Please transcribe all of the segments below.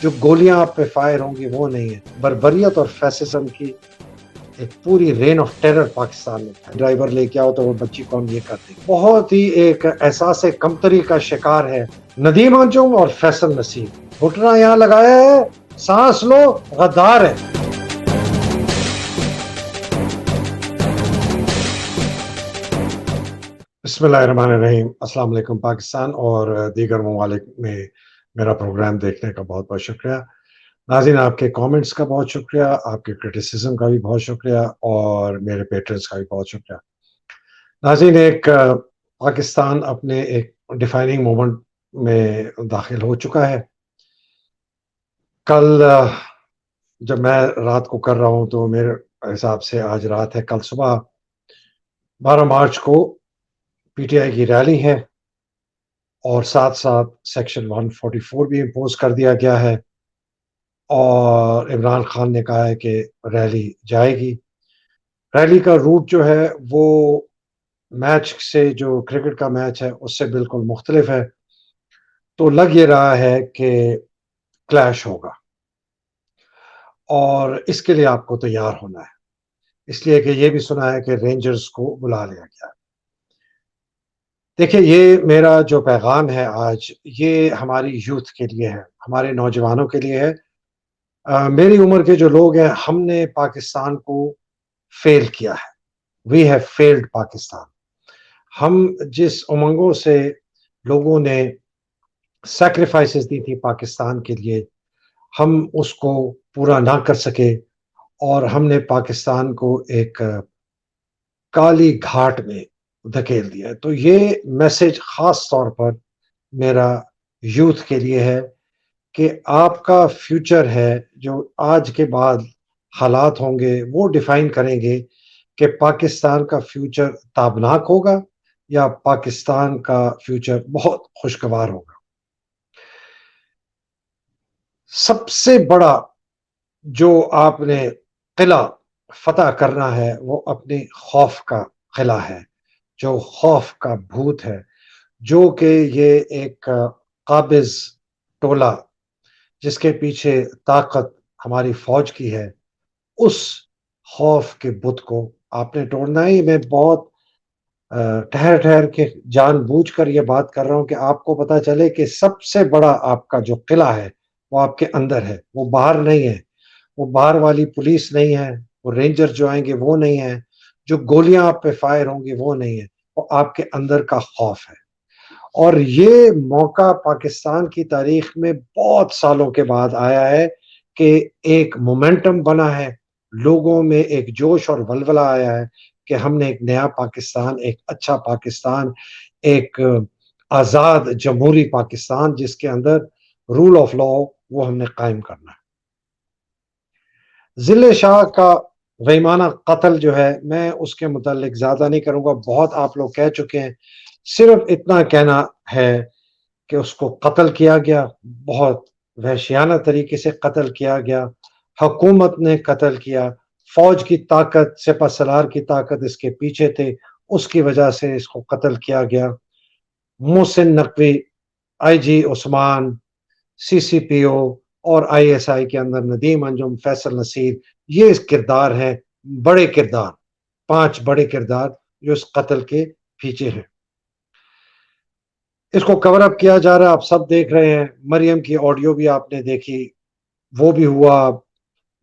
جو گولیاں آپ پہ فائر ہوں گی وہ نہیں ہے. بربریت اور فیسزم کی ایک پوری رین آف ٹیرر پاکستان میں تھا. ڈرائیور لے کے آؤ تو وہ بچی کون یہ کر دے. بہت ہی ایک احساس کمتری کا شکار ہے ندیم انجم اور فیصل نصیر. گھٹنا یہاں لگایا ہے، سانس لو، غدار ہے. بسم اللہ الرحمن الرحیم. السلام علیکم پاکستان اور دیگر ممالک میں میرا پروگرام دیکھنے کا بہت بہت شکریہ. ناظرین، آپ کے کامنٹس کا بہت شکریہ، آپ کے کرٹیسزم کا بھی بہت شکریہ اور میرے پیٹرنز کا بھی بہت شکریہ. ناظرین، ایک پاکستان اپنے ایک ڈیفائننگ مومنٹ میں داخل ہو چکا ہے. کل جب میں رات کو کر رہا ہوں تو میرے حساب سے آج رات ہے، کل صبح 12 مارچ کو پی ٹی آئی کی ریلی ہے اور ساتھ ساتھ سیکشن 144 بھی امپوز کر دیا گیا ہے اور عمران خان نے کہا ہے کہ ریلی جائے گی. ریلی کا روٹ جو ہے وہ میچ سے، جو کرکٹ کا میچ ہے اس سے بالکل مختلف ہے. تو لگ یہ رہا ہے کہ کلیش ہوگا اور اس کے لیے آپ کو تیار ہونا ہے، اس لیے کہ یہ بھی سنا ہے کہ رینجرز کو بلا لیا گیا. دیکھیں، یہ میرا جو پیغام ہے آج، یہ ہماری یوتھ کے لیے ہے، ہمارے نوجوانوں کے لیے ہے. میری عمر کے جو لوگ ہیں، ہم نے پاکستان کو فیل کیا ہے. We have failed Pakistan. ہم جس امنگوں سے لوگوں نے سیکریفائسز دی تھی پاکستان کے لیے، ہم اس کو پورا نہ کر سکے اور ہم نے پاکستان کو ایک کالی گھاٹ میں دھکیل دیا. تو یہ میسج خاص طور پر میرا یوتھ کے لیے ہے کہ آپ کا فیوچر ہے، جو آج کے بعد حالات ہوں گے وہ ڈیفائن کریں گے کہ پاکستان کا فیوچر تابناک ہوگا یا پاکستان کا فیوچر بہت خوشگوار ہوگا. سب سے بڑا جو آپ نے قلعہ فتح کرنا ہے وہ اپنی خوف کا قلعہ ہے، جو خوف کا بھوت ہے، جو کہ یہ ایک قابض ٹولہ جس کے پیچھے طاقت ہماری فوج کی ہے، اس خوف کے بت کو آپ نے توڑنا ہے. میں بہت ٹھہر ٹھہر کے جان بوجھ کر یہ بات کر رہا ہوں کہ آپ کو پتا چلے کہ سب سے بڑا آپ کا جو قلعہ ہے وہ آپ کے اندر ہے، وہ باہر نہیں ہے. وہ باہر والی پولیس نہیں ہے، وہ رینجر جو آئیں گے وہ نہیں ہے، جو گولیاں آپ پہ فائر ہوں گی وہ نہیں ہے، وہ آپ کے اندر کا خوف ہے. اور یہ موقع پاکستان کی تاریخ میں بہت سالوں کے بعد آیا ہے کہ ایک مومنٹم بنا ہے، لوگوں میں ایک جوش اور ولولہ آیا ہے کہ ہم نے ایک نیا پاکستان، ایک اچھا پاکستان، ایک آزاد جمہوری پاکستان جس کے اندر رول آف لا وہ ہم نے قائم کرنا ہے. ضلع شاہ کا ویمانہ قتل جو ہے، میں اس کے متعلق زیادہ نہیں کروں گا، بہت آپ لوگ کہہ چکے ہیں. صرف اتنا کہنا ہے کہ اس کو قتل کیا گیا، بہت وحشیانہ طریقے سے قتل کیا گیا. حکومت نے قتل کیا، فوج کی طاقت، سپہ سالار کی طاقت اس کے پیچھے تھے، اس کی وجہ سے اس کو قتل کیا گیا. محسن نقوی، آئی جی عثمان، سی سی پی او اور آئی ایس آئی کے اندر ندیم انجم، فیصل نصیر، یہ اس کردار ہیں، بڑے کردار، 5 بڑے کردار جو اس قتل کے پیچھے ہیں. اس کو کور اپ کیا جا رہا ہے، آپ سب دیکھ رہے ہیں. مریم کی آڈیو بھی آپ نے دیکھی، وہ بھی ہوا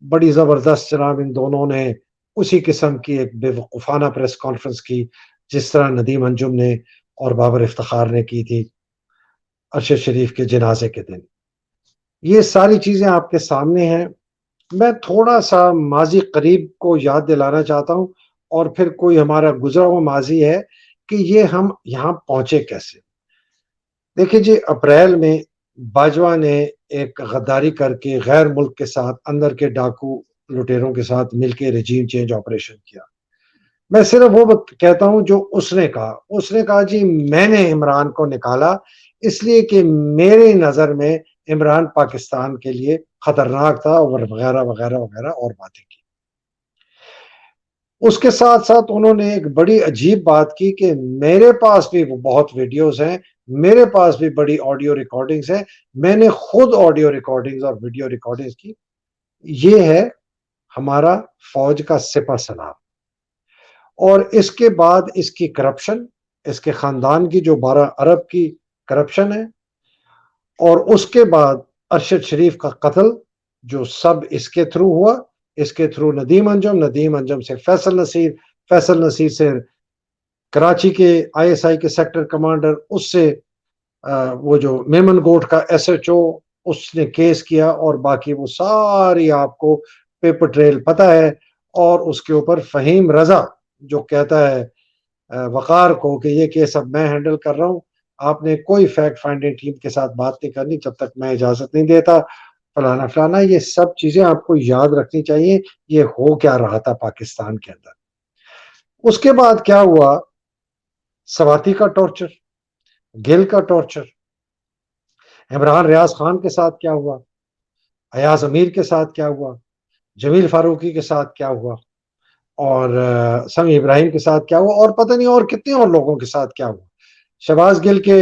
بڑی زبردست. جناب ان دونوں نے اسی قسم کی ایک بے وقوفانہ پریس کانفرنس کی جس طرح ندیم انجم نے اور بابر افتخار نے کی تھی ارشد شریف کے جنازے کے دن. یہ ساری چیزیں آپ کے سامنے ہیں. میں تھوڑا سا ماضی قریب کو یاد دلانا چاہتا ہوں اور پھر کوئی ہمارا گزرا ہوا ماضی ہے کہ یہ ہم یہاں پہنچے کیسے. دیکھیں جی، اپریل میں باجوہ نے ایک غداری کر کے غیر ملک کے ساتھ، اندر کے ڈاکو لٹیروں کے ساتھ مل کے رجیم چینج آپریشن کیا. میں صرف وہ کہتا ہوں جو اس نے کہا جی میں نے عمران کو نکالا اس لیے کہ میرے نظر میں عمران پاکستان کے لیے خطرناک تھا، اور وغیرہ وغیرہ وغیرہ اور باتیں کی. اس کے ساتھ ساتھ انہوں نے ایک بڑی عجیب بات کی کہ میرے پاس بھی وہ بہت ویڈیوز ہیں میرے پاس بھی بڑی آڈیو ریکارڈنگز ہیں، میں نے خود آڈیو ریکارڈنگز اور ویڈیو ریکارڈنگز کی. یہ ہے ہمارا فوج کا سپہ سالار. اور اس کے بعد اس کی کرپشن، اس کے خاندان کی جو 12 ارب کی کرپشن ہے، اور اس کے بعد ارشد شریف کا قتل جو سب اس کے تھرو ہوا. اس کے تھرو ندیم انجم، ندیم انجم سے فیصل نصیر، فیصل نصیر سے کراچی کے آئی ایس آئی کے سیکٹر کمانڈر، اس سے وہ جو میمن گوٹ کا ایس ایچ او، اس نے کیس کیا، اور باقی وہ ساری آپ کو پیپر ٹریل پتہ ہے. اور اس کے اوپر فہیم رضا جو کہتا ہے وقار کو کہ یہ کیس اب میں ہینڈل کر رہا ہوں، آپ نے کوئی فیکٹ فائنڈنگ ٹیم کے ساتھ بات نہیں کرنی جب تک میں اجازت نہیں دیتا، فلانا فلانا. یہ سب چیزیں آپ کو یاد رکھنی چاہیے. یہ ہو کیا رہا تھا پاکستان کے اندر. اس کے بعد کیا ہوا؟ سواتی کا ٹارچر، گل کا ٹارچر، عمران ریاض خان کے ساتھ کیا ہوا، ایاز امیر کے ساتھ کیا ہوا، جمیل فاروقی کے ساتھ کیا ہوا، اور سمی ابراہیم کے ساتھ کیا ہوا، اور پتہ نہیں اور کتنے اور لوگوں کے ساتھ کیا ہوا. شہباز گل کے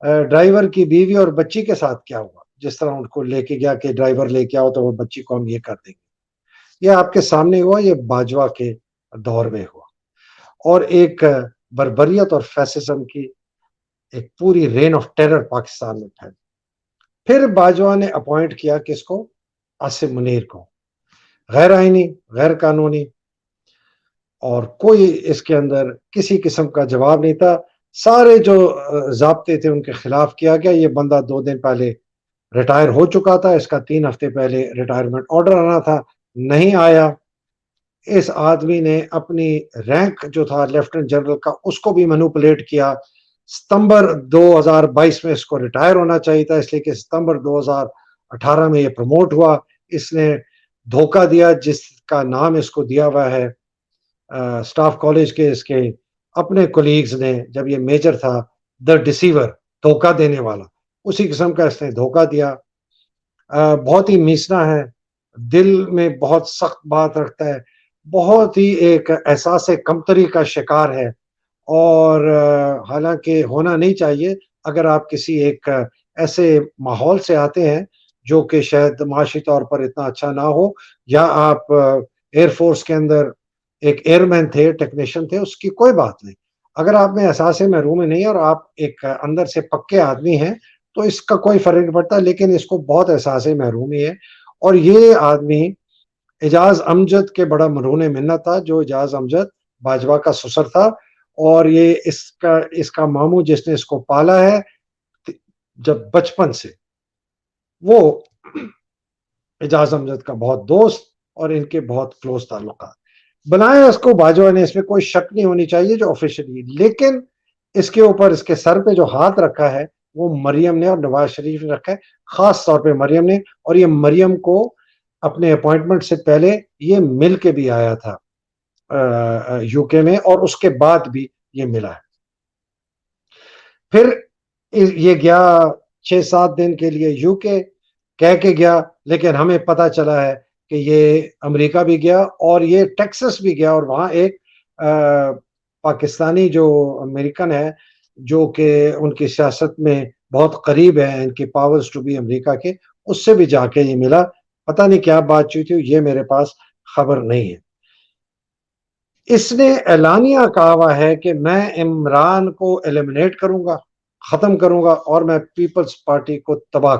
ڈرائیور کی بیوی اور بچی کے ساتھ کیا ہوا، جس طرح ان کو لے کے گیا کہ ڈرائیور لے کے آؤ تو وہ بچی کو ہم یہ کر دیں گے. یہ آپ کے سامنے ہوا، یہ باجوہ کے دور میں ہوا. اور ایک بربریت اور فیسزم کی ایک پوری رین آف ٹیرر پاکستان میں پھیلی. پھر باجوہ نے اپوائنٹ کیا کس کو؟ عاصم منیر کو. غیر آئینی، غیر قانونی، اور کوئی اس کے اندر کسی قسم کا جواب نہیں تھا. سارے جو ضابطے تھے ان کے خلاف کیا گیا. یہ بندہ 2 دن پہلے ریٹائر ہو چکا تھا، اس کا 3 ہفتے پہلے ریٹائرمنٹ آرڈر آنا تھا، نہیں آیا. اس آدمی نے اپنی رینک جو تھا لیفٹنٹ جنرل کا اس کو بھی مینوپولیٹ کیا. ستمبر 2022 میں اس کو ریٹائر ہونا چاہیے تھا، اس لیے کہ ستمبر 2018 میں یہ پروموٹ ہوا. اس نے دھوکہ دیا، جس کا نام اس کو دیا ہوا ہے سٹاف کالج کے اس کے اپنے کولیگز نے، جب یہ میجر تھا، دا ڈیسیور، دھوکہ دینے والا. اسی قسم کا اس نے دھوکہ دیا. بہت ہی میسنا ہے، دل میں بہت سخت بات رکھتا ہے، بہت ہی ایک احساس کمتری کا شکار ہے. اور حالانکہ ہونا نہیں چاہیے. اگر آپ کسی ایک ایسے ماحول سے آتے ہیں جو کہ شاید معاشی طور پر اتنا اچھا نہ ہو، یا آپ ایئر فورس کے اندر ایک ایئر مین تھے، ٹیکنیشین تھے، اس کی کوئی بات نہیں. اگر آپ میں احساس محرومی نہیں ہے اور آپ ایک اندر سے پکے آدمی ہیں تو اس کا کوئی فرق نہیں پڑتا. لیکن اس کو بہت احساس محرومی ہے. اور یہ آدمی اعجاز امجد کے بڑا مرہون منت تھا، جو اعجاز امجد باجوہ کا سسر تھا. اور یہ اس کا ماموں جس نے اس کو پالا ہے جب بچپن سے، وہ اعجاز امجد کا بہت دوست اور ان کے بہت کلوز تعلقات بنائے. اس کو باجوہ نے، اس میں کوئی شک نہیں ہونی چاہیے جو آفیشلی. لیکن اس کے اوپر، اس کے سر پہ جو ہاتھ رکھا ہے وہ مریم نے اور نواز شریف نے رکھا ہے، خاص طور پہ مریم نے. اور یہ مریم کو اپنے اپوائنٹمنٹ سے پہلے یہ مل کے بھی آیا تھا یو کے میں، اور اس کے بعد بھی یہ ملا ہے. پھر یہ گیا 6-7 دن کے لیے یو کے، کہہ کے گیا، لیکن ہمیں پتہ چلا ہے کہ یہ امریکہ بھی گیا اور یہ ٹیکسس بھی گیا. اور وہاں ایک پاکستانی جو امریکن ہے، جو کہ ان کی سیاست میں بہت قریب ہے، ان کی پاورز ٹو بی امریکہ کے، اس سے بھی جا کے یہ ملا. پتہ نہیں کیا بات چیت تھی، یہ میرے پاس خبر نہیں ہے. اس نے اعلانیہ کہا ہوا ہے کہ میں عمران کو ایلیمنیٹ کروں گا، ختم کروں گا، اور میں پیپلز پارٹی کو تباہ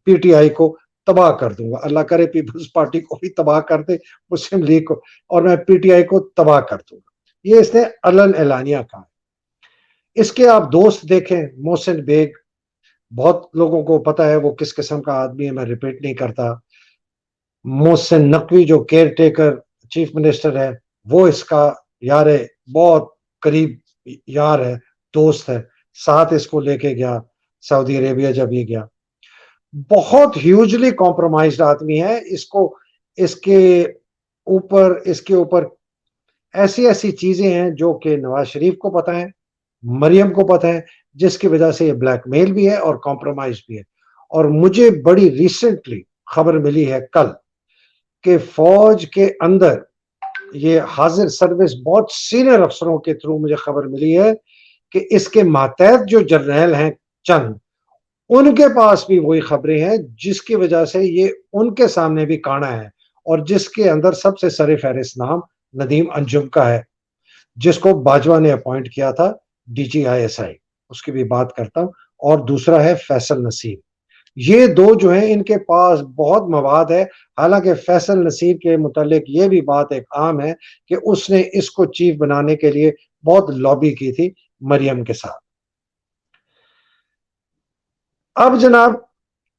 پی ٹی آئی کو تباہ کر دوں گا. اللہ کرے پیپلز پارٹی کو بھی تباہ کر دے، مسلم لیگ کو، اور میں پی ٹی آئی کو تباہ کر دوں گا. یہ اس نے علن اعلانیہ کہا. اس کے آپ دوست دیکھیں، محسن بیگ، بہت لوگوں کو پتہ ہے وہ کس قسم کا آدمی ہے، میں ریپیٹ نہیں کرتا. محسن نقوی جو کیئر ٹیکر چیف منسٹر ہے، وہ اس کا یار ہے، بہت قریب یار ہے، دوست ہے. ساتھ اس کو لے کے گیا سعودی عربیہ جب یہ گیا. بہت ہیوجلی کمپرومائزڈ آدمی ہے. اس کے اوپر ایسی چیزیں ہیں جو کہ نواز شریف کو پتہ ہیں، مریم کو پتہ ہے، جس کی وجہ سے یہ بلیک میل بھی ہے اور کمپرومائز بھی ہے. اور مجھے بڑی ریسنٹلی خبر ملی ہے کل کہ فوج کے اندر یہ حاضر سروس بہت سینئر افسروں کے تھرو مجھے خبر ملی ہے کہ اس کے ماتحت جو جرنیل ہیں چند، ان کے پاس بھی وہی خبریں ہیں، جس کی وجہ سے یہ ان کے سامنے بھی کانا ہے، اور جس کے اندر سب سے سر فہرست نام ندیم انجم کا ہے، جس کو باجوہ نے اپوائنٹ کیا تھا D G I S I, اس کی بھی بات کرتا ہوں۔ اور دوسرا ہے فیصل نصیر۔ یہ دو جو ہیں ان کے پاس بہت مواد ہے، حالانکہ فیصل نصیر کے متعلق یہ بھی بات ایک عام ہے کہ اس نے اس کو چیف بنانے کے لیے بہت لابی کی تھی مریم کے ساتھ۔ اب جناب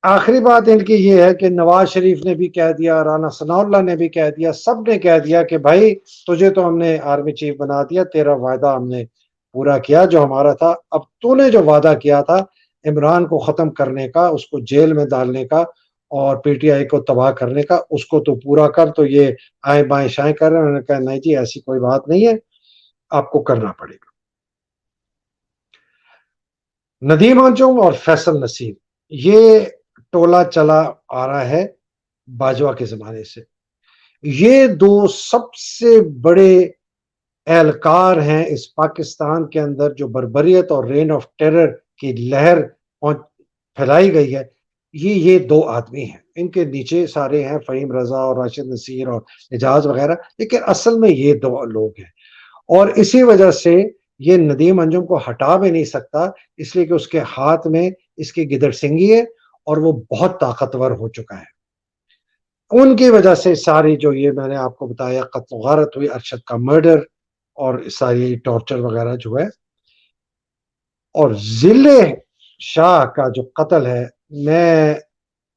آخری بات ان کی یہ ہے کہ نواز شریف نے بھی کہہ دیا، رانا ثناء اللہ نے بھی کہہ دیا، سب نے کہہ دیا کہ بھائی تجھے تو ہم نے آرمی چیف بنا دیا، تیرا وعدہ ہم نے پورا کیا جو ہمارا تھا، اب تو نے جو وعدہ کیا تھا عمران کو ختم کرنے کا، اس کو جیل میں ڈالنے کا اور پی ٹی آئی کو تباہ کرنے کا، اس کو تو پورا کر۔ تو یہ آئیں بائیں شائیں کر رہے ہیں، انہوں نے کہا نہیں جی ایسی کوئی بات نہیں ہے، آپ کو کرنا پڑے گا۔ ندیم انجم اور فیصل نصیر یہ ٹولہ چلا آ رہا ہے باجوہ کے زمانے سے، یہ دو سب سے بڑے اہلکار ہیں اس پاکستان کے اندر جو بربریت اور رین آف ٹیرر کی لہر پھیلائی گئی ہے، یہ دو آدمی ہیں، ان کے نیچے سارے ہیں فہیم رضا اور راشد نصیر اور اعجاز وغیرہ، لیکن اصل میں یہ دو لوگ ہیں۔ اور اسی وجہ سے یہ ندیم انجم کو ہٹا بھی نہیں سکتا، اس لیے کہ اس کے ہاتھ میں اس کی گدڑ سنگی ہے اور وہ بہت طاقتور ہو چکا ہے۔ ان کی وجہ سے ساری جو یہ میں نے آپ کو بتایا قتل و غارت ہوئی، ارشد کا مرڈر اور ساری ٹارچر وغیرہ جو ہے، اور ضلع شاہ کا جو قتل ہے،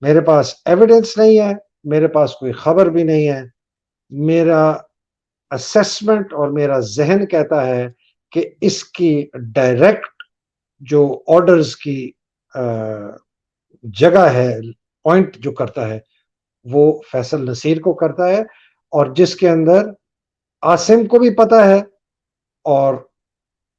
میرے پاس ایویڈنس نہیں ہے، میرے پاس کوئی خبر بھی نہیں ہے، میرا اسیسمنٹ اور میرا ذہن کہتا ہے کہ اس کی ڈائریکٹ جو آرڈرز کی جگہ ہے، پوائنٹ جو کرتا ہے وہ فیصل نصیر کو کرتا ہے، اور جس کے اندر عاصم کو بھی پتا ہے اور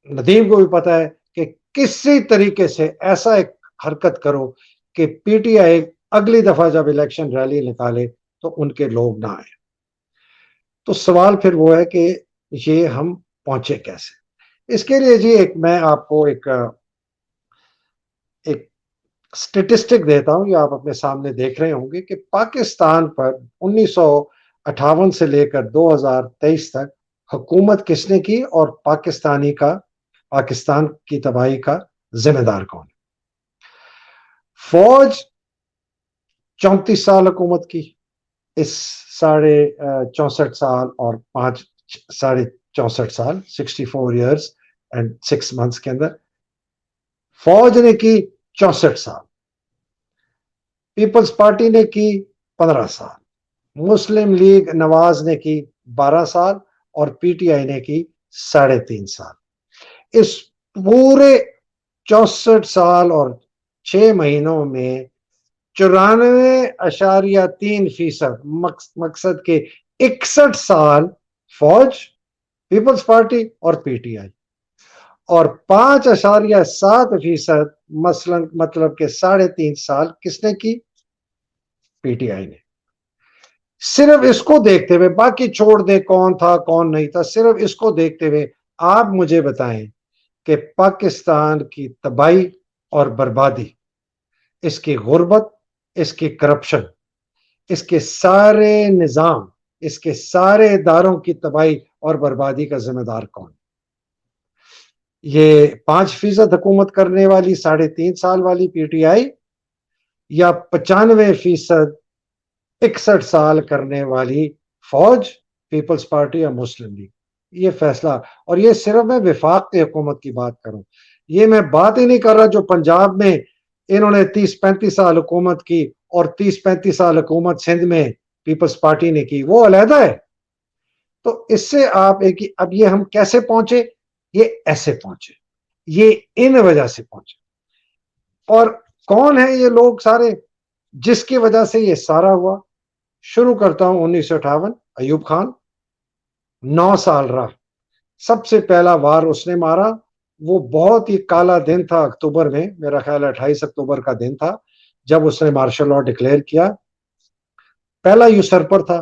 ندیم کو بھی پتا ہے کہ کسی طریقے سے ایسا ایک حرکت کرو کہ پی ٹی آئی اگلی دفعہ جب الیکشن ریلی نکالے تو ان کے لوگ نہ آئے۔ تو سوال پھر وہ ہے کہ یہ ہم پہنچے کیسے؟ اس کے لیے جی میں آپ کو ایک سٹیٹسٹک دیتا ہوں، یہ آپ اپنے سامنے دیکھ رہے ہوں گے کہ پاکستان پر 1958 سے لے کر 2023 تک حکومت کس نے کی، اور پاکستان کی تباہی کا ذمہ دار کون ہے؟ فوج 34 سال حکومت کی، اس 64.5 سال اور 64.5 سال 64 ایئرس اینڈ 6 منتھس کے اندر فوج نے کی 64 سال، پیپلز پارٹی نے کی 15 سال، مسلم لیگ نواز نے کی 12 سال اور پی ٹی آئی نے کی 3.5 سال۔ اس پورے 64 سال اور 6 مہینوں میں 94.3%، مقصد کے 61 سال فوج، پیپلز پارٹی اور پی ٹی آئی، اور 5.7% مطلب کہ 3.5 سال کس نے کی؟ پی ٹی آئی نے۔ صرف اس کو دیکھتے ہوئے، باقی چھوڑ دیں کون تھا کون نہیں تھا، صرف اس کو دیکھتے ہوئے آپ مجھے بتائیں کہ پاکستان کی تباہی اور بربادی، اس کی غربت، اس کی کرپشن، اس کے سارے نظام، اس کے سارے اداروں کی تباہی اور بربادی کا ذمہ دار کون؟ یہ 5% حکومت کرنے والی 3.5 سال والی پی ٹی آئی، یا 95% 61 سال کرنے والی فوج، پیپلز پارٹی یا مسلم لیگ؟ یہ فیصلہ، اور یہ صرف میں وفاق کی حکومت کی بات کروں، یہ میں بات ہی نہیں کر رہا جو پنجاب میں انہوں نے 30-35 سال حکومت کی اور 30-35 سال حکومت سندھ میں پیپلز پارٹی نے کی، وہ علیحدہ ہے۔ تو اس سے آپ اب یہ ہم کیسے پہنچے؟ یہ ایسے پہنچے، یہ ان وجہ سے پہنچے۔ اور کون ہیں یہ لوگ سارے جس کی وجہ سے یہ سارا ہوا؟ شروع کرتا ہوں 1958، ایوب خان 9 سال رہا، سب سے پہلا وار اس نے مارا، وہ بہت ہی کالا دن تھا اکتوبر میں، میرا خیال 28 اکتوبر کا دن تھا جب اس نے مارشل لاء ڈکلیئر کیا، پہلا یوسرپر تھا،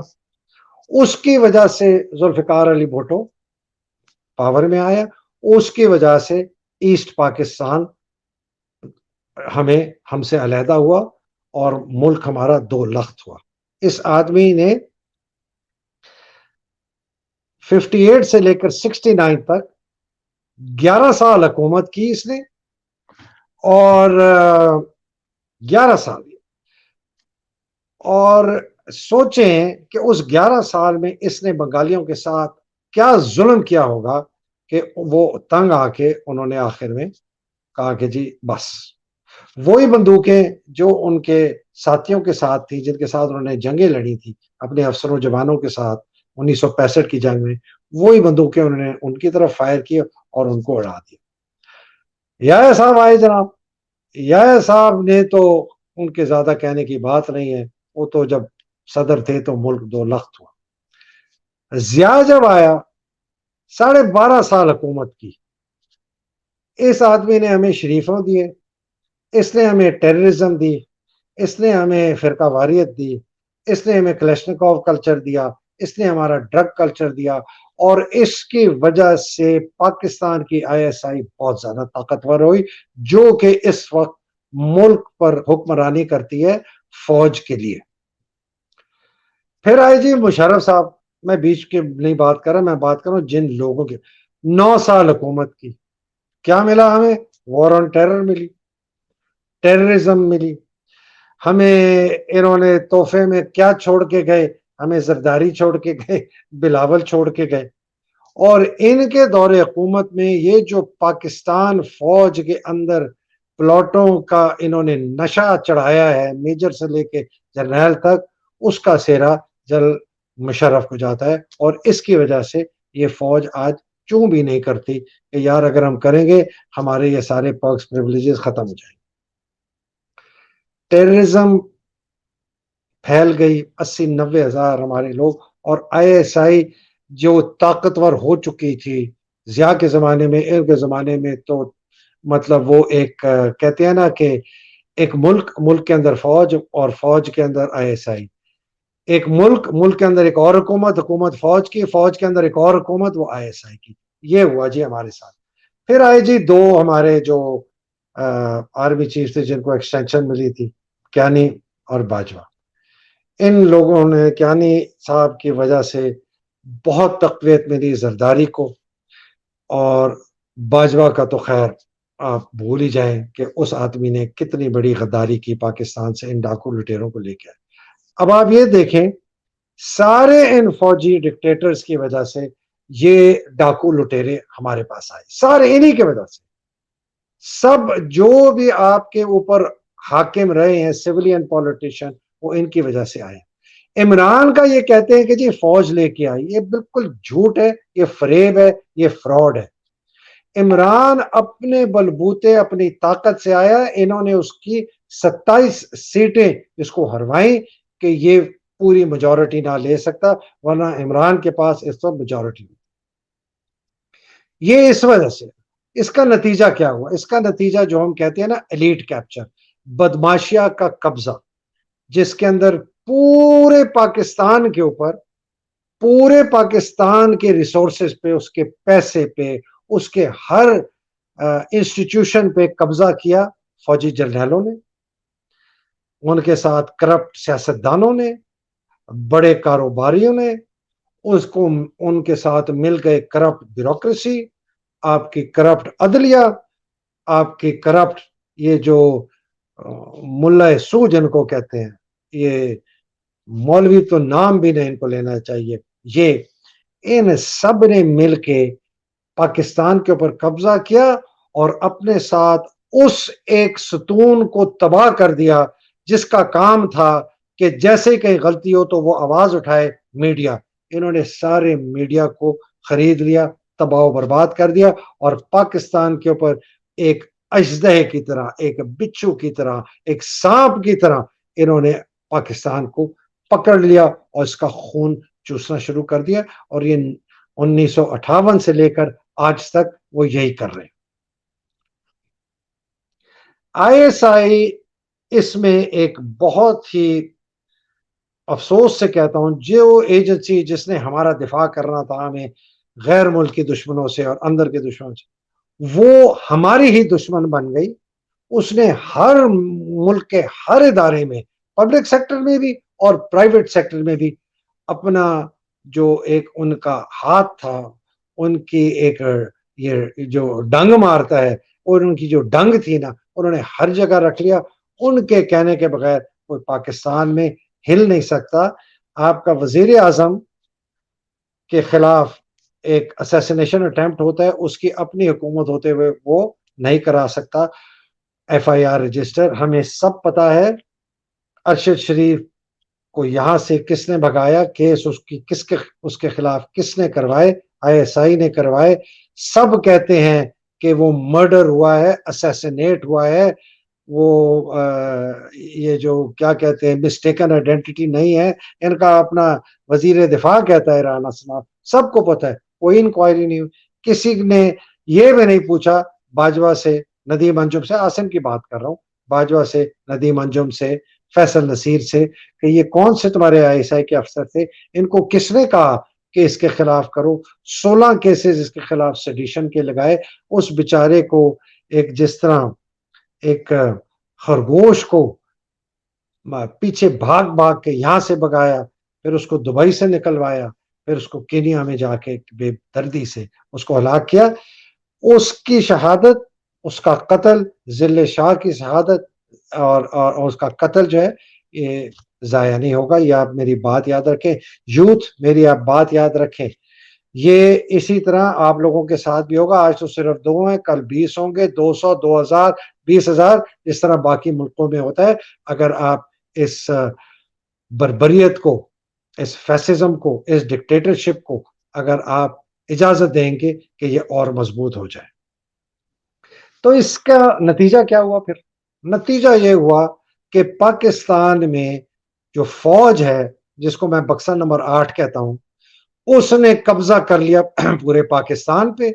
اس کی وجہ سے ذوالفقار علی بھٹو پاور میں آیا، اس کی وجہ سے ایسٹ پاکستان ہم سے علیحدہ ہوا اور ملک ہمارا دو لخت ہوا۔ اس آدمی نے 58 سے لے کر 69 تک 11 سال حکومت کی اس نے، اور 11 سال، اور سوچیں کہ اس 11 سال میں اس نے بنگالیوں کے ساتھ کیا ظلم کیا ہوگا کہ وہ تنگ آ کے انہوں نے آخر میں کہا کہ جی بس، وہی بندوقیں جو ان کے ساتھیوں کے ساتھ تھی، جن کے ساتھ انہوں نے جنگیں لڑی تھی اپنے افسروں جوانوں کے ساتھ 1965 کی جنگ میں، وہی بندوقیں انہوں نے ان کی طرف فائر کی اور ان کو اڑا دیا۔ یا صاحب آئے جناب، یا صاحب نے تو ان کے زیادہ کہنے کی بات نہیں ہے، وہ تو جب صدر تھے تو ملک دو لخت ہوا۔ ضیاء جب آیا 12.5 سال حکومت کی، اس آدمی نے ہمیں شریفوں دیے، اس نے ہمیں ٹیررزم دی، اس نے ہمیں فرقہ واریت دی، اس نے ہمیں کلشنکوف کلچر دیا، اس نے ہمارا ڈرگ کلچر دیا، اور اس کی وجہ سے پاکستان کی ISI بہت زیادہ طاقتور ہوئی، جو کہ اس وقت ملک پر حکمرانی کرتی ہے فوج کے لیے۔ پھر آئے جی مشرف صاحب، میں بیچ کے نہیں بات کر رہا، میں بات کر رہا ہوں جن لوگوں کے 9 سال حکومت کی، کیا ملا ہمیں؟ وار آن ٹیرر ملی، ٹیررزم ملی ہمیں، انہوں نے تحفے میں کیا چھوڑ کے گئے؟ ہمیں زرداری چھوڑ کے گئے، بلاول چھوڑ کے گئے۔ اور ان کے دور حکومت میں یہ جو پاکستان فوج کے اندر پلاٹوں کا انہوں نے نشہ چڑھایا ہے، میجر سے لے کے جرنیل تک، اس کا سہرا جل مشرف کو جاتا ہے، اور اس کی وجہ سے یہ فوج آج چوں بھی نہیں کرتی کہ یار اگر ہم کریں گے ہمارے یہ سارے پرکس پریویلیجز ختم ہو جائیں گے۔ ٹیررزم پھیل گئی، 80-90 ہزار ہمارے لوگ، اور ISI جو طاقتور ہو چکی تھی ضیاء کے زمانے میں، ان کے زمانے میں تو مطلب وہ ایک کہتے ہیں نا کہ ایک ملک کے اندر فوج، اور فوج کے اندر ISI، ایک ملک کے اندر ایک اور حکومت فوج کی، فوج کے اندر ایک اور حکومت وہ ISI کی۔ یہ ہوا جی ہمارے ساتھ۔ پھر آئے جی دو ہمارے جو آرمی چیف تھے جن کو ایکسٹینشن ملی تھی، کیانی اور باجوہ۔ ان لوگوں نے، کیانی صاحب کی وجہ سے بہت تقویت ملی زرداری کو، اور باجوہ کا تو خیر آپ بھول ہی جائیں کہ اس آدمی نے کتنی بڑی غداری کی پاکستان سے ان ڈاکو لٹیروں کو لے کے۔ اب آپ یہ دیکھیں، سارے ان فوجی ڈکٹیٹرز کی وجہ سے یہ ڈاکو لٹیرے ہمارے پاس آئے، سارے انہی کی وجہ سے۔ سب جو بھی آپ کے اوپر حاکم رہے ہیں سویلین پولیٹیشین، وہ ان کی وجہ سے آئے۔ عمران کا یہ کہتے ہیں کہ جی فوج لے کے آئی، یہ بالکل جھوٹ ہے، یہ فریب ہے، یہ فراڈ ہے۔ عمران اپنے بلبوتے اپنی طاقت سے آیا، انہوں نے اس کی 27 سیٹیں اس کو ہروائیں کہ یہ پوری میجورٹی نہ لے سکتا، ورنہ عمران کے پاس اس وقت میجورٹی۔ یہ اس وجہ سے، اس کا نتیجہ کیا ہوا؟ اس کا نتیجہ جو ہم کہتے ہیں نا ایلیٹ کیپچر، بدماشیا کا قبضہ، جس کے اندر پورے پاکستان کے اوپر، پورے پاکستان کے ریسورسز پہ، اس کے پیسے پہ، اس کے ہر انسٹیٹیوشن پہ قبضہ کیا فوجی جرنیلوں نے، ان کے ساتھ کرپٹ سیاستدانوں نے، بڑے کاروباریوں نے، اس کو ان کے ساتھ مل گئے کرپٹ بیوروکریسی، آپ کی کرپٹ عدلیہ، آپ کی کرپٹ یہ جو ملا سو جن کو کہتے ہیں، یہ مولوی تو نام بھی نہیں ان کو لینا چاہیے، یہ ان سب نے مل کے پاکستان کے اوپر قبضہ کیا، اور اپنے ساتھ اس ایک ستون کو تباہ کر دیا جس کا کام تھا کہ جیسے کہیں غلطی ہو تو وہ آواز اٹھائے میڈیا۔ انہوں نے سارے میڈیا کو خرید لیا، تباہ و برباد کر دیا، اور پاکستان کے اوپر ایک اژدہے کی طرح، ایک بچھو کی طرح، ایک سانپ کی طرح انہوں نے پاکستان کو پکڑ لیا اور اس کا خون چوسنا شروع کر دیا، اور یہ 1958 سے لے کر آج تک وہ یہی کر رہے ہیں۔ ISI اس میں ایک بہت ہی افسوس سے کہتا ہوں، جو ایجنسی جس نے ہمارا دفاع کرنا تھا ہمیں غیر ملکی دشمنوں سے اور اندر کے دشمنوں سے، وہ ہماری ہی دشمن بن گئی. اس نے ہر ملک کے ہر ادارے میں، پبلک سیکٹر میں بھی اور پرائیویٹ سیکٹر میں بھی، اپنا جو ایک ان کا ہاتھ تھا، ان کی ایک یہ جو ڈنگ مارتا ہے، اور ان کی جو ڈنگ تھی نا، انہوں نے ہر جگہ رکھ لیا. ان کے کہنے کے بغیر کوئی پاکستان میں ہل نہیں سکتا. آپ کا وزیر اعظم کے خلاف ایک اسیسینیشن اٹیمپٹ ہوتا ہے، اس کی اپنی حکومت ہوتے ہوئے وہ نہیں کرا سکتا ایف آئی آر رجسٹر. ہمیں سب پتا ہے ارشد شریف کو یہاں سے کس نے بھگایا، کیس اس کے خلاف کس نے کروائے، آئی ایس آئی نے کروائے. سب کہتے ہیں کہ وہ مرڈر ہوا ہے، اسیسینیٹ ہوا ہے. وہ یہ جو کیا کہتے ہیں مسٹیکن آئیڈینٹی نہیں ہے. ان کا اپنا وزیر دفاع کہتا ہے رانا صنعت، سب کو پتا ہے. کوئی انکوائری نہیں ہوئی. کسی نے یہ بھی نہیں پوچھا باجوہ سے، ندیم انجم سے، آصم کی بات کر رہا ہوں، باجوہ سے، ندیم انجم سے، فیصل نصیر سے، کہ یہ کون سے تمہارے آئی ایس آئی کے افسر تھے، ان کو کس نے کہا کہ اس کے خلاف کرو. 16 کیسز اس کے خلاف سیڈیشن کے لگائے. اس بیچارے کو ایک جس طرح ایک خرگوش کو پیچھے بھاگ بھاگ کے یہاں سے بگایا، پھر اس کو دبئی سے نکلوایا، پھر اس کو کینیا میں جا کے بے دردی سے اس کو ہلاک کیا. اس کی شہادت، اس کا قتل، ذل شاہ کی شہادت اور اس کا قتل جو ہے یہ ضائع نہیں ہوگا. یہ آپ میری بات یاد رکھیں، یوتھ میری آپ بات یاد رکھیں. یہ اسی طرح آپ لوگوں کے ساتھ بھی ہوگا. آج تو صرف 2 ہیں، کل 20 ہوں گے، 200، 2000، 20,000، اس طرح باقی ملکوں میں ہوتا ہے. اگر آپ اس بربریت کو، اس فیسزم کو، اس ڈکٹیٹرشپ کو اگر آپ اجازت دیں گے کہ یہ اور مضبوط ہو جائے. تو اس کا نتیجہ کیا ہوا پھر؟ نتیجہ یہ ہوا کہ پاکستان میں جو فوج ہے، جس کو میں بکسا نمبر 8 کہتا ہوں، اس نے قبضہ کر لیا پورے پاکستان پہ.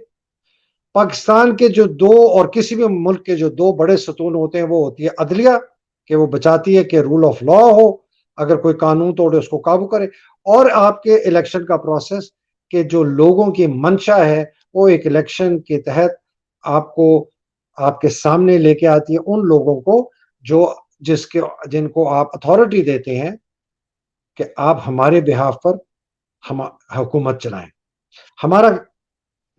پاکستان کے جو دو، اور کسی بھی ملک کے جو 2 بڑے ستون ہوتے ہیں، وہ ہوتی ہے عدلیہ، کہ وہ بچاتی ہے کہ رول آف لا ہو، اگر کوئی قانون توڑے اس کو قابو کرے، اور آپ کے الیکشن کا پروسیس، کہ جو لوگوں کی منشا ہے وہ ایک الیکشن کے تحت آپ کو، آپ کے سامنے لے کے آتی ہے ان لوگوں کو جو جن کو آپ اتھارٹی دیتے ہیں کہ آپ ہمارے بہاف پر حکومت چلائیں. ہمارا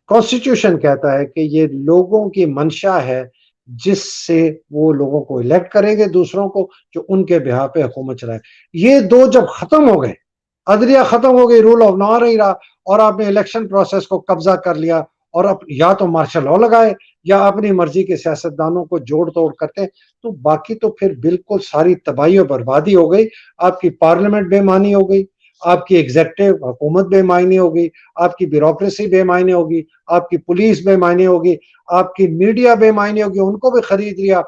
کانسٹیٹیوشن کہتا ہے کہ یہ لوگوں کی منشا ہے، جس سے وہ لوگوں کو الیکٹ کریں گے، دوسروں کو، جو ان کے بہاف پہ حکومت چلائے. یہ 2 جب ختم ہو گئے، عدلیہ ختم ہو گئی، رول آف لا نہیں رہا، اور آپ نے الیکشن پروسیس کو قبضہ کر لیا، اور اب یا تو مارشل لا لگائے یا اپنی مرضی کے سیاستدانوں کو جوڑ توڑ کرتے ہیں، تو باقی تو پھر بالکل ساری تباہی و بربادی ہو گئی. آپ کی پارلیمنٹ بے معنی ہو گئی، آپ کی ایگزیکٹو حکومت بے معنی ہوگی، آپ کی بیوروکریسی بے معنی ہوگی، آپ کی پولیس بے معنی ہوگی، آپ کی میڈیا بے معنی ہوگی، ان کو بھی خرید لیا.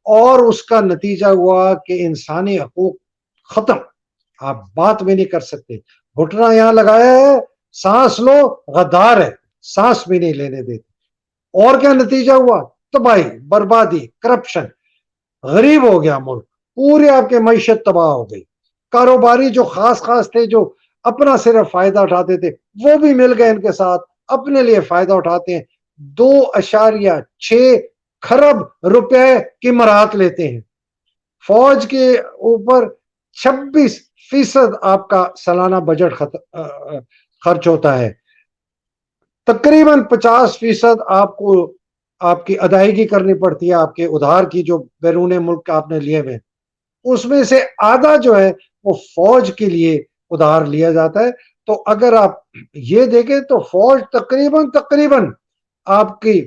اور اس کا نتیجہ ہوا کہ انسانی حقوق ختم. آپ بات بھی نہیں کر سکتے. گھٹنا یہاں لگایا ہے، سانس لو، غدار ہے، سانس بھی نہیں لینے دیتے. اور کیا نتیجہ ہوا؟ تباہی، بربادی، کرپشن. غریب ہو گیا ملک، پورے آپ کے معیشت تباہ ہو گئی. کاروباری جو خاص تھے، جو اپنا صرف فائدہ اٹھاتے تھے، وہ بھی مل گئے ان کے ساتھ، اپنے لیے فائدہ اٹھاتے ہیں. 2.6 کھرب روپے کی مراحت لیتے ہیں. فوج کے اوپر 26% آپ کا سالانہ بجٹ خرچ ہوتا ہے. تقریباً 50% آپ کو آپ کی ادائیگی کرنی پڑتی ہے، آپ کے ادھار کی جو بیرون ملک آپ نے لیے ہوئے. اس میں سے آدھا جو ہے وہ فوج کے لیے ادھار لیا جاتا ہے. تو اگر آپ یہ دیکھیں تو فوج تقریباً آپ کی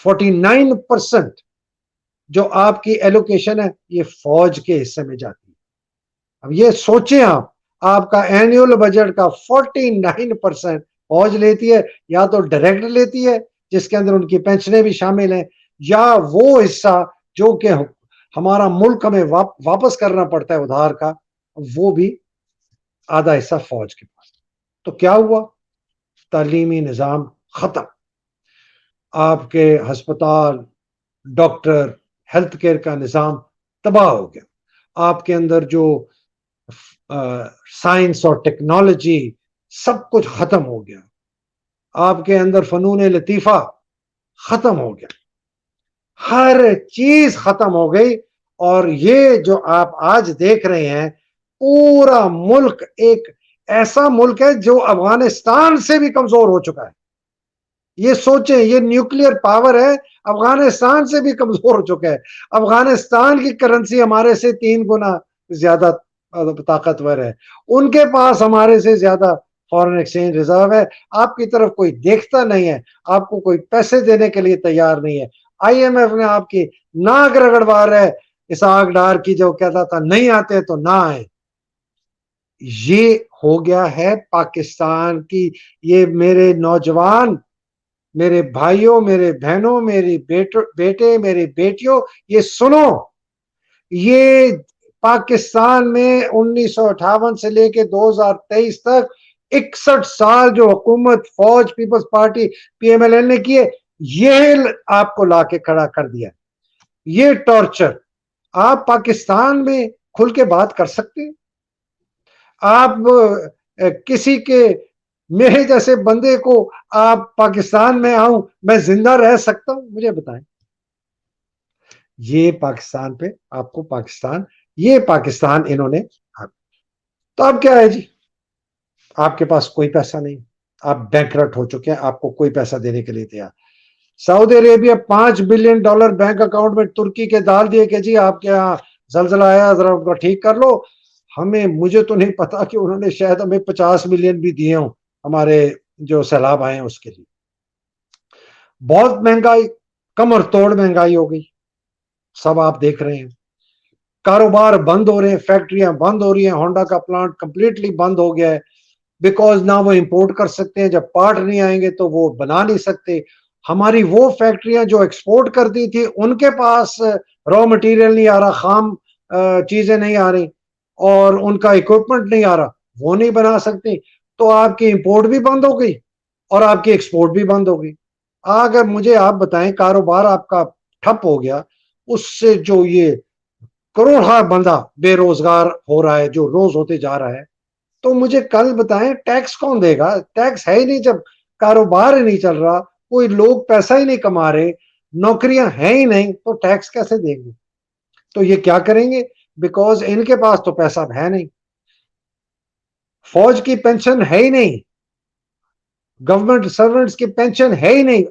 49% جو آپ کی ایلوکیشن ہے یہ فوج کے حصے میں جاتی ہے. اب یہ سوچیں آپ کا اینیول بجٹ کا 49% فوج لیتی ہے، یا تو ڈائریکٹ لیتی ہے جس کے اندر ان کی پینشنیں بھی شامل ہیں، یا وہ حصہ جو کہ ہمارا ملک ہمیں واپس کرنا پڑتا ہے ادھار کا، وہ بھی آدھا حصہ فوج کے پاس. تو کیا ہوا؟ تعلیمی نظام ختم، آپ کے ہسپتال، ڈاکٹر، ہیلتھ کیئر کا نظام تباہ ہو گیا. آپ کے اندر جو سائنس اور ٹیکنالوجی، سب کچھ ختم ہو گیا. آپ کے اندر فنون لطیفہ ختم ہو گیا، ہر چیز ختم ہو گئی. اور یہ جو آپ آج دیکھ رہے ہیں پورا ملک ایک ایسا ملک ہے جو افغانستان سے بھی کمزور ہو چکا ہے. یہ سوچیں، یہ نیوکلیر پاور ہے، افغانستان سے بھی کمزور ہو چکا ہے. افغانستان کی کرنسی ہمارے سے 3 گنا زیادہ طاقتور ہے، ان کے پاس ہمارے سے زیادہ فارن ایکسچینج ریزرو ہے. آپ کی طرف کوئی دیکھتا نہیں ہے، آپ کو کوئی پیسے دینے کے لیے تیار نہیں ہے. آئی ایم ایف نے آپ کی ناک رگڑوا رہا ہے، اسحاق ڈار کی جو کہتا تھا نہیں آتے تو نہ آئے. یہ ہو گیا ہے پاکستان کی. یہ میرے نوجوان، میرے بھائیوں، میرے بہنوں، میری بیٹے، میری بیٹیوں، یہ سنو، یہ پاکستان میں 1958 سے لے کے 2023 تک 61 سال جو حکومت فوج پیپلز پارٹی پی ایم ایل این نے کیے، یہ آپ کو لا کے کھڑا کر دیا. یہ ٹارچر آپ پاکستان میں کھل کے بات کر سکتے ہیں؟ آپ کسی کے میرے جیسے بندے کو آپ پاکستان میں آؤں میں زندہ رہ سکتا ہوں؟ مجھے بتائیں. یہ پاکستان پہ آپ کو یہ پاکستان انہوں نے. تو اب کیا ہے جی؟ آپ کے پاس کوئی پیسہ نہیں، آپ بینکرپٹ ہو چکے ہیں، آپ کو کوئی پیسہ دینے کے لیے تیار. سعودی عربیہ $5 بلین بینک اکاؤنٹ میں ترکی کے ڈال دیے کہ جی آپ کے یہاں زلزلہ آیا، ذرا ان کو ٹھیک کر لو. مجھے تو نہیں پتا کہ انہوں نے شاید ہمیں 50 ملین بھی دیے ہوں ہمارے جو سیلاب آئے ہیں اس کے لیے. بہت مہنگائی، کمر توڑ مہنگائی ہو گئی، سب آپ دیکھ رہے ہیں. کاروبار بند ہو رہے ہیں، فیکٹریاں بند ہو رہی ہیں. ہونڈا کا پلانٹ کمپلیٹلی بند ہو گیا ہے، بیکاز نہ وہ امپورٹ کر سکتے ہیں، جب پارٹ نہیں آئیں گے تو وہ بنا نہیں سکتے. ہماری وہ فیکٹریاں جو ایکسپورٹ کرتی تھی ان کے پاس را مٹیریل نہیں آ رہا، خام چیزیں نہیں آ رہی، اور ان کا اکوپمنٹ نہیں آ رہا، وہ نہیں بنا سکتی. تو آپ کی امپورٹ بھی بند ہو گئی اور آپ کی ایکسپورٹ بھی بند ہو گئی. اگر مجھے آپ بتائیں کاروبار آپ کا ٹھپ ہو گیا، اس سے جو یہ کروڑا بندہ بے روزگار ہو رہا ہے جو روز ہوتے جا رہا ہے، تو مجھے کل بتائیں ٹیکس کون دے گا؟ ٹیکس ہے ہی نہیں. جب کاروبار ہی نہیں چل رہا، کوئی لوگ پیسہ ہی نہیں کما رہے، نوکریاں ہیں ہی نہیں، تو ٹیکس کیسے دیں گے؟ تو یہ کیا کریں گے؟ بیکاز ان کے پاس تو پیسہ ہے نہیں. فوج کی پینشن ہے ہی نہیں، گورنمنٹ سرونٹس کی پینشن ہے ہی نہیں.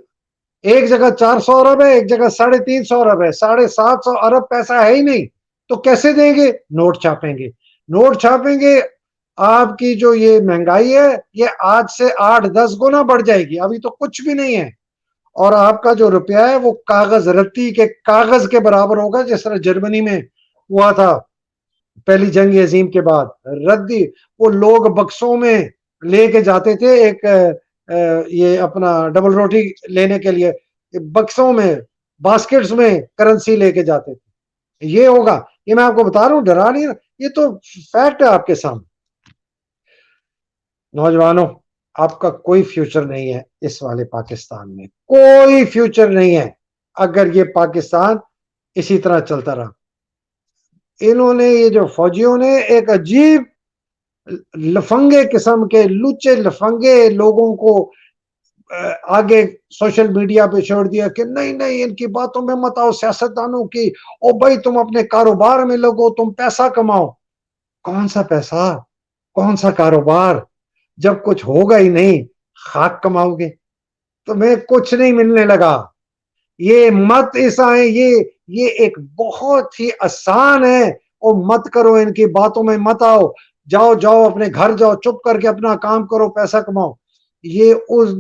ایک جگہ 400 ارب ہے، ایک جگہ 350 ارب ہے، 750 ارب پیسہ ہے ہی نہیں. تو کیسے دیں گے؟ نوٹ چھاپیں گے. نوٹ چھاپیں گے. آپ کی جو یہ مہنگائی ہے یہ آج سے 8-10 گنا بڑھ جائے گی. ابھی تو کچھ بھی نہیں ہے. اور آپ کا جو روپیہ ہے وہ کاغذ، رتی کے کاغذ کے برابر ہوگا، جس طرح جرمنی میں ہوا تھا پہلی جنگ عظیم کے بعد. ردی وہ لوگ بکسوں میں لے کے جاتے تھے، ایک یہ اپنا ڈبل روٹی لینے کے لیے بکسوں میں، باسکٹس میں کرنسی لے کے جاتے تھے. یہ ہوگا، یہ میں آپ کو بتا رہا ہوں، ڈرا نہیں، یہ تو فیکٹ ہے آپ کے سامنے. نوجوانوں، آپ کا کوئی فیوچر نہیں ہے اس والے پاکستان میں، کوئی فیوچر نہیں ہے اگر یہ پاکستان اسی طرح چلتا رہا. انہوں نے، یہ جو فوجیوں نے، ایک عجیب لفنگے قسم کے لچے لفنگے لوگوں کو آگے سوشل میڈیا پہ چھوڑ دیا کہ نہیں نہیں ان کی باتوں میں مت آؤ، سیاستدانوں کی، او بھائی تم اپنے کاروبار میں لگو، تم پیسہ کماؤ. کون سا پیسہ؟ کون سا کاروبار؟ جب کچھ ہوگا ہی نہیں، خاک کماؤ گے. تمہیں کچھ نہیں ملنے لگا. یہ مت ایسا ہے، یہ ایک بہت ہی آسان ہے. او مت کرو، ان کی باتوں میں مت آؤ، جاؤ جاؤ اپنے گھر جاؤ، چپ کر کے اپنا کام کرو، پیسہ کماؤ. یہ اس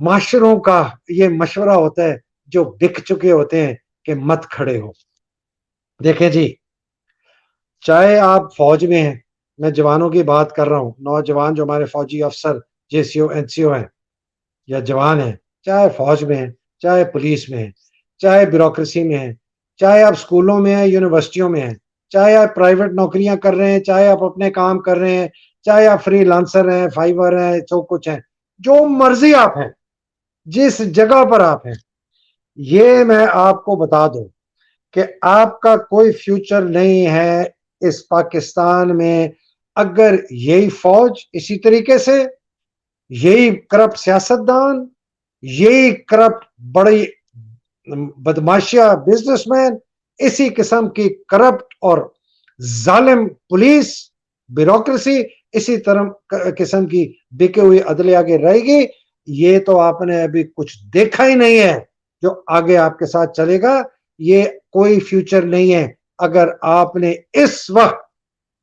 معاشروں کا یہ مشورہ ہوتا ہے جو بک چکے ہوتے ہیں کہ مت کھڑے ہو. دیکھیں جی، چاہے آپ فوج میں ہیں، میں جوانوں کی بات کر رہا ہوں، نوجوان جو ہمارے فوجی افسر جے سی او این سی او ہیں یا جوان ہیں، چاہے فوج میں ہیں، چاہے پولیس میں ہیں، چاہے بیوروکریسی میں ہیں، چاہے آپ اسکولوں میں ہیں، یونیورسٹیوں میں ہیں، چاہے آپ پرائیویٹ نوکریاں کر رہے ہیں، چاہے آپ اپنے کام کر رہے ہیں، چاہے آپ فری لانسر ہیں، فائیور ہیں، جو کچھ ہیں، جو مرضی آپ ہیں، جس جگہ پر آپ ہیں، یہ میں آپ کو بتا دوں کہ آپ کا کوئی فیوچر نہیں ہے اس پاکستان میں اگر یہی فوج اسی طریقے سے، یہی کرپٹ سیاستدان، یہی کرپٹ بڑی بدماشیہ بزنس مین، اسی قسم کی کرپٹ اور ظالم پولیس بیوروکریسی، اسی طرح قسم کی بکے ہوئی عدلیہ آگے رہے گی. یہ تو آپ نے ابھی کچھ دیکھا ہی نہیں ہے جو آگے آپ کے ساتھ چلے گا. یہ کوئی فیوچر نہیں ہے اگر آپ نے اس وقت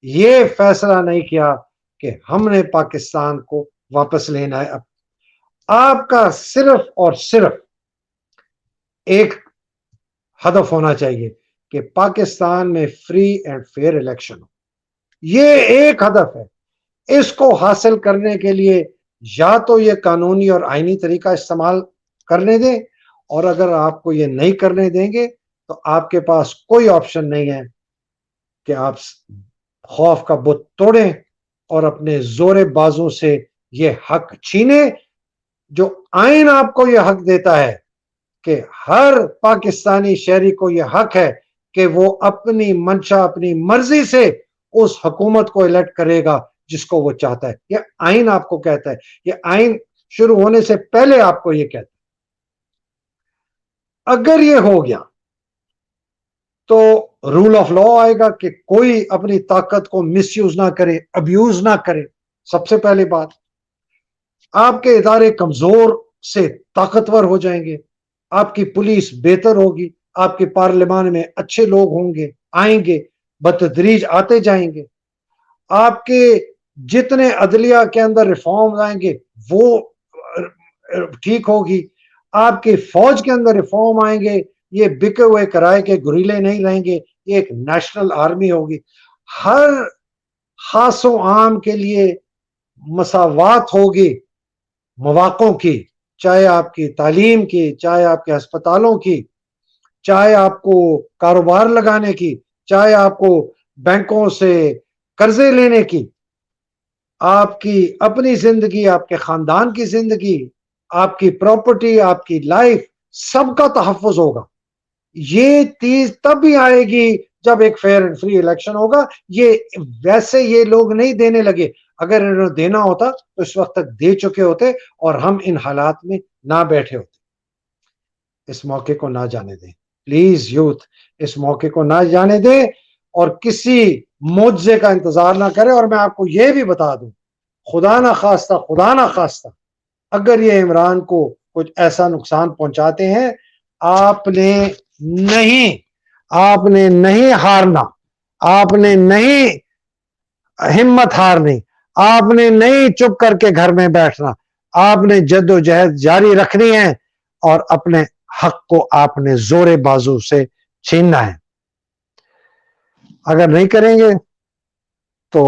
یہ فیصلہ نہیں کیا کہ ہم نے پاکستان کو واپس لینا ہے. آپ کا صرف اور صرف ایک ہدف ہونا چاہیے کہ پاکستان میں فری اینڈ فیئر الیکشن ہو. یہ ایک ہدف ہے. اس کو حاصل کرنے کے لیے یا تو یہ قانونی اور آئینی طریقہ استعمال کرنے دیں، اور اگر آپ کو یہ نہیں کرنے دیں گے تو آپ کے پاس کوئی آپشن نہیں ہے کہ آپ خوف کا بت توڑیں اور اپنے زور بازو سے یہ حق چھینیں جو آئین آپ کو یہ حق دیتا ہے کہ ہر پاکستانی شہری کو یہ حق ہے کہ وہ اپنی منشا، اپنی مرضی سے اس حکومت کو الیکٹ کرے گا جس کو وہ چاہتا ہے. یہ آئین آپ کو کہتا ہے، یہ آئین شروع ہونے سے پہلے آپ کو یہ کہتا ہے. اگر یہ ہو گیا تو رول آف لا آئے گا کہ کوئی اپنی طاقت کو مس یوز نہ کرے، ابیوز نہ کرے. سب سے پہلی بات، آپ کے ادارے کمزور سے طاقتور ہو جائیں گے، آپ کی پولیس بہتر ہوگی، آپ کے پارلیمان میں اچھے لوگ ہوں گے، آئیں گے، بتدریج آتے جائیں گے. آپ کے جتنے عدلیہ کے اندر ریفارمز آئیں گے وہ ٹھیک ہوگی. آپ کی فوج کے اندر ریفارم آئیں گے، یہ بکے ہوئے کرائے کے گریلے نہیں رہیں گے، یہ ایک نیشنل آرمی ہوگی. ہر خاص و عام کے لیے مساوات ہوگی مواقعوں کی، چاہے آپ کی تعلیم کی، چاہے آپ کے ہسپتالوں کی، چاہے آپ کو کاروبار لگانے کی، چاہے آپ کو بینکوں سے قرضے لینے کی. آپ کی اپنی زندگی، آپ کے خاندان کی زندگی، آپ کی پراپرٹی، آپ کی لائف، سب کا تحفظ ہوگا. یہ چیز تب بھی آئے گی جب ایک فیئر اینڈ فری الیکشن ہوگا. یہ ویسے یہ لوگ نہیں دینے لگے. اگر انہوں نے دینا ہوتا تو اس وقت تک دے چکے ہوتے اور ہم ان حالات میں نہ بیٹھے ہوتے. اس موقع کو نہ جانے دیں پلیز یوتھ، اس موقع کو نہ جانے دیں اور کسی معجزے کا انتظار نہ کریں. اور میں آپ کو یہ بھی بتا دوں، خدا نہ خواستہ اگر یہ عمران کو کچھ ایسا نقصان پہنچاتے ہیں، آپ نے نہیں ہارنا، آپ نے نہیں ہمت ہارنی، آپ نے نہیں چپ کر کے گھر میں بیٹھنا. آپ نے جد و جہد جاری رکھنی ہے اور اپنے حق کو آپ نے زور بازو سے چھیننا ہے. اگر نہیں کریں گے تو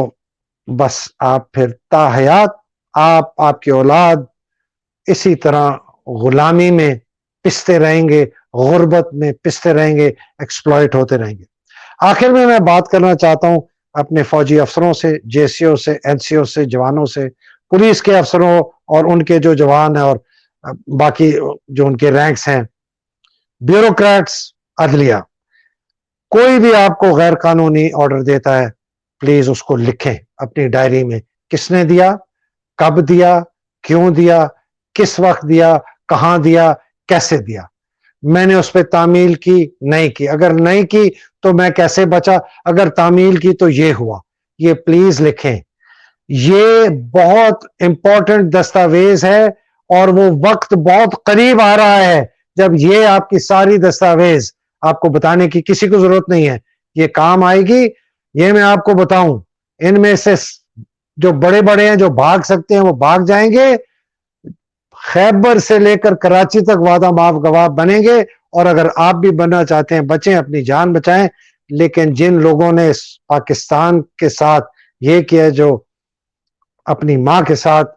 بس آپ پھر تا حیات آپ کی اولاد اسی طرح غلامی میں پستے رہیں گے، غربت میں پستے رہیں گے، ایکسپلائٹ ہوتے رہیں گے. آخر میں بات کرنا چاہتا ہوں اپنے فوجی افسروں سے، جے سی او سے، این سی او سے، جوانوں سے، پولیس کے افسروں اور ان کے جو جوان ہیں اور باقی جو ان کے رینکس ہیں، بیوروکریٹس، عدلیہ. کوئی بھی آپ کو غیر قانونی آرڈر دیتا ہے پلیز اس کو لکھیں اپنی ڈائری میں، کس نے دیا، کب دیا، کیوں دیا، کس وقت دیا، کہاں دیا، کیسے دیا. میں نے اس پہ تعمیل کی، نہیں کی، اگر نہیں کی تو میں کیسے بچا، اگر تعمیل کی تو یہ ہوا. یہ پلیز لکھیں. یہ بہت امپورٹنٹ دستاویز ہے اور وہ وقت بہت قریب آ رہا ہے جب یہ آپ کی ساری دستاویز آپ کو بتانے کی کسی کو ضرورت نہیں ہے، یہ کام آئے گی. یہ میں آپ کو بتاؤں، ان میں سے جو بڑے بڑے ہیں جو بھاگ سکتے ہیں وہ بھاگ جائیں گے. خیبر سے لے کر کراچی تک وعدہ معاف گواہ بنیں گے. اور اگر آپ بھی بننا چاہتے ہیں بچیں، اپنی جان بچائیں. لیکن جن لوگوں نے پاکستان کے ساتھ یہ کیا، جو اپنی ماں کے ساتھ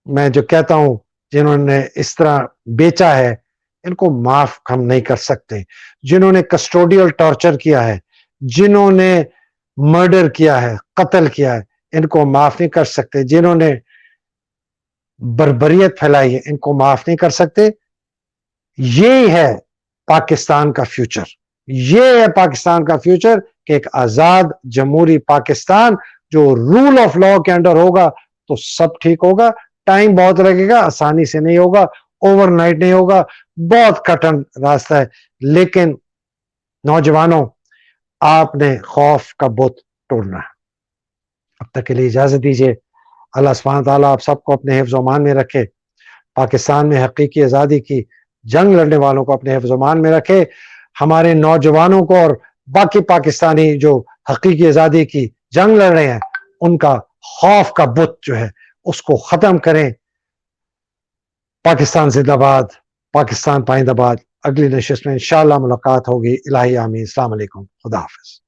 میں جو کہتا ہوں جنہوں نے اس طرح بیچا ہے، ان کو معاف ہم نہیں کر سکتے. جنہوں نے کسٹوڈیل ٹارچر کیا ہے، جنہوں نے مرڈر کیا ہے، قتل کیا ہے، ان کو معاف نہیں کر سکتے. جنہوں نے بربریت پھیلائی ہے، ان کو معاف نہیں کر سکتے. یہ ہے پاکستان کا فیوچر، یہ ہے پاکستان کا فیوچر کہ ایک آزاد جمہوری پاکستان جو رول آف لا کے انڈر ہوگا تو سب ٹھیک ہوگا. ٹائم بہت لگے گا، آسانی سے نہیں ہوگا. اوور نائٹ نہیں ہوگا, بہت کٹن راستہ ہے, لیکن نوجوانوں آپ نے خوف کا بت توڑنا ہے. اب تک کے لیے اجازت دیجیے. اللہ سبحانہ تعالیٰ آپ سب کو اپنے حفظ و امان میں رکھے. پاکستان میں حقیقی آزادی کی جنگ لڑنے والوں کو اپنے حفظ و امان میں رکھے. ہمارے نوجوانوں کو اور باقی پاکستانی جو حقیقی آزادی کی جنگ لڑ رہے ہیں ان کا خوف کا بت جو ہے اس کو ختم کریں. پاکستان زندہ باد, پاکستان پائندہ باد. اگلی نشست میں انشاءاللہ ملاقات ہوگی. الہی آمین. السلام علیکم. خدا حافظ.